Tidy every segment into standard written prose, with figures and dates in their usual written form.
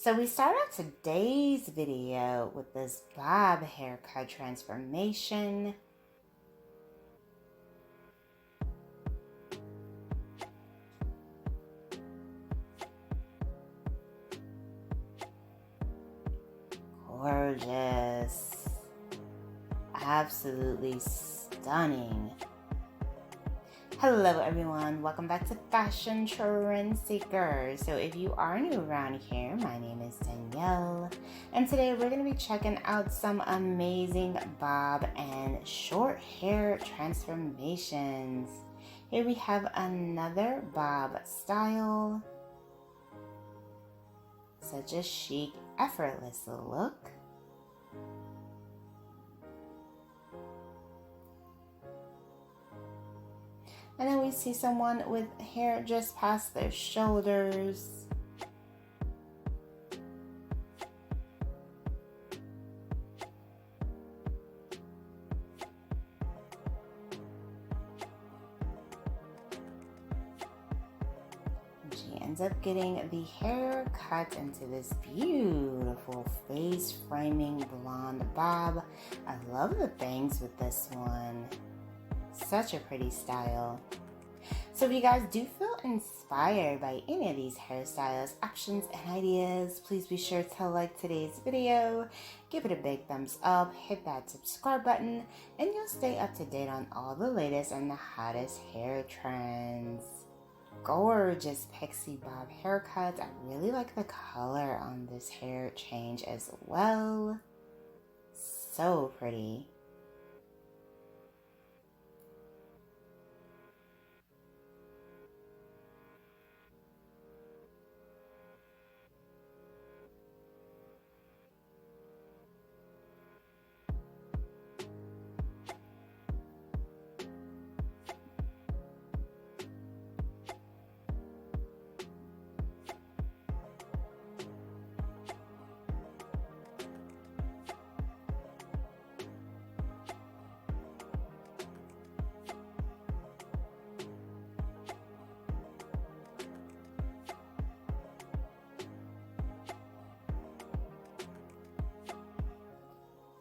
So we start out today's video with this bob haircut transformation. Gorgeous. Absolutely stunning. Hello everyone, welcome back to Fashion Trend Seeker. So if you are new around here, my name is Danielle, and today we're going to be checking out some amazing bob and short hair transformations. Here we have another bob style. Such a chic, effortless look. And then we see someone with hair just past their shoulders. She ends up getting the hair cut into this beautiful face framing blonde bob. I love the bangs with this one. Such a pretty style. So if you guys do feel inspired by any of these hairstyles, options, and ideas, please be sure to like today's video, give it a big thumbs up, hit that subscribe button, and you'll stay up to date on all the latest and the hottest hair trends. Gorgeous pixie bob haircuts. I really like the color on this hair change as well. So pretty.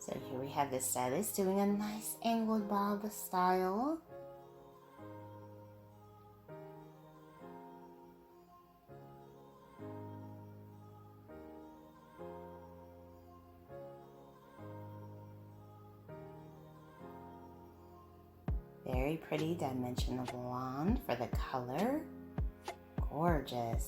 So here we have the stylist doing a nice angled bob style. Very pretty dimensional blonde for the color. Gorgeous.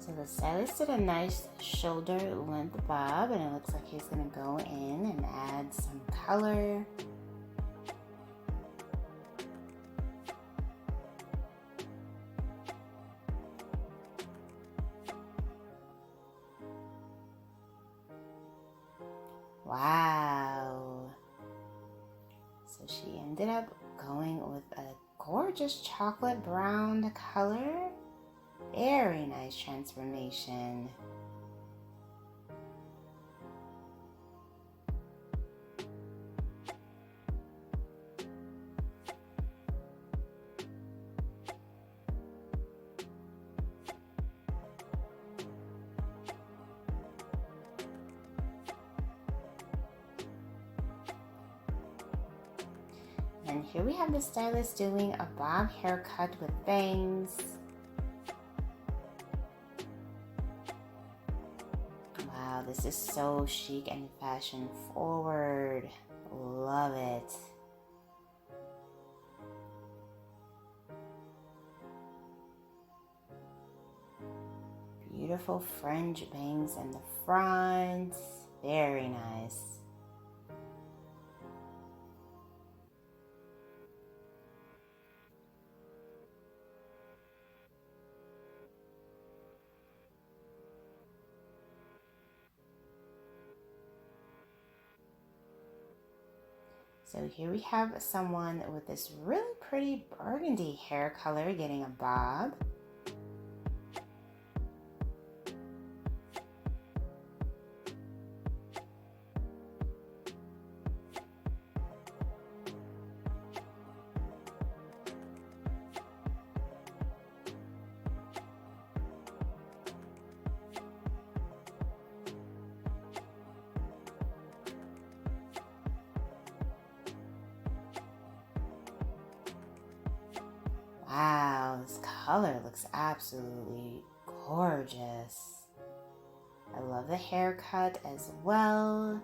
So the stylist did a nice shoulder length bob, and it looks like he's gonna go in and add some color. Wow. So she ended up going with a gorgeous chocolate brown color. Very nice transformation. And here we have the stylist doing a bob haircut with bangs. this is so chic and fashion forward. Love it. Beautiful fringe bangs in the front. Very nice. So here we have someone with this really pretty burgundy hair color getting a bob. Wow, this color looks absolutely gorgeous. I love the haircut as well.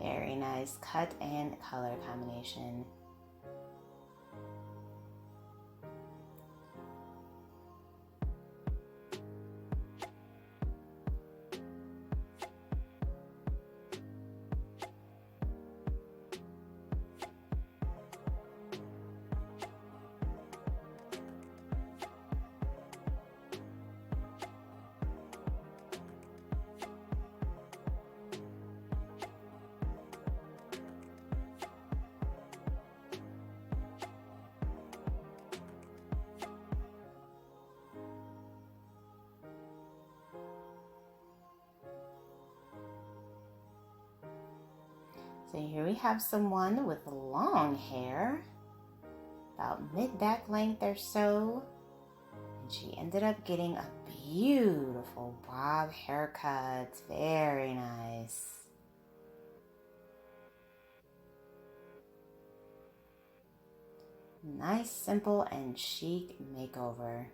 Very nice cut and color combination. So here we have someone with long hair, about mid-back length or so. And she ended up getting a beautiful bob haircut. Very nice. Nice, simple, and chic makeover.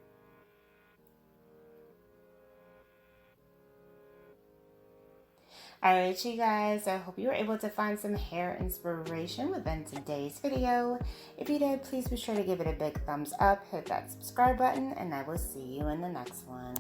Alright, you guys, I hope you were able to find some hair inspiration within today's video. If you did, please be sure to give it a big thumbs up, hit that subscribe button, and I will see you in the next one.